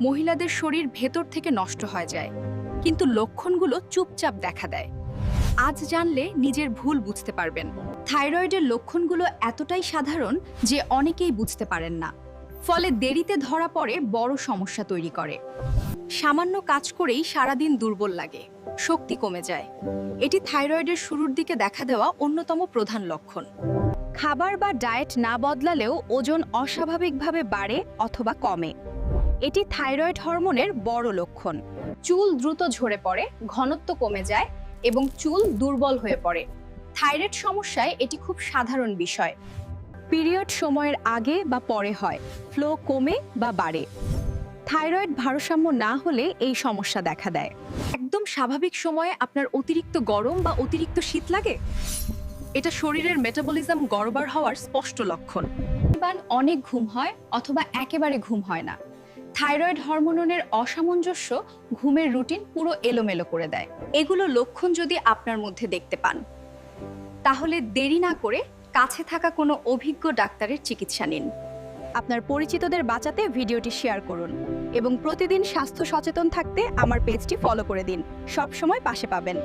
মহিলাদের শরীর ভেতর থেকে নষ্ট হয়ে যায়, কিন্তু লক্ষণগুলো চুপচাপ দেখা দেয়। আজ জানলে নিজের ভুল বুঝতে পারবেন। থাইরয়েডের লক্ষণগুলো এতটাই সাধারণ যে অনেকেই বুঝতে পারেন না, ফলে দেরিতে ধরা পড়ে বড় সমস্যা তৈরি করে। সামান্য কাজ করেই সারাদিন দুর্বল লাগে, শক্তি কমে যায়। এটি থাইরয়েডের শুরুর দিকে দেখা দেওয়া অন্যতম প্রধান লক্ষণ। খাবার বা ডায়েট না বদলালেও ওজন অস্বাভাবিকভাবে বাড়ে অথবা কমে। এটি থাইরয়েড হরমোনের বড় লক্ষণ। চুল দ্রুত ঝরে পড়ে, ঘনত্ব কমে যায় এবং চুল দুর্বল হয়ে পড়ে। থাইরয়েড সমস্যায় এটি খুব সাধারণ বিষয়। পিরিয়ড সময়ের আগে বা পরে হয়, ফ্লো কমে বা বাড়ে। থাইরয়েড ভারসাম্য না হলে এই সমস্যা দেখা দেয়। একদম স্বাভাবিক সময়ে আপনার অতিরিক্ত গরম বা অতিরিক্ত শীত লাগে, এটা শরীরের মেটাবলিজম গড়বড় হওয়ার স্পষ্ট লক্ষণ। অনেক ঘুম হয় অথবা একেবারে ঘুম হয় না। থাইরয়েড হরমোনের অসামঞ্জস্য ঘুমের রুটিন পুরো এলোমেলো করে দেয়। এগুলো লক্ষণ যদি আপনার মধ্যে দেখতে পান, তাহলে দেরি না করে কাছে থাকা কোনো অভিজ্ঞ ডাক্তারের চিকিৎসা নিন। আপনার পরিচিতদের বাঁচাতে ভিডিওটি শেয়ার করুন এবং প্রতিদিন স্বাস্থ্য সচেতন থাকতে আমার পেজটি ফলো করে দিন। সব সময় পাশে পাবেন।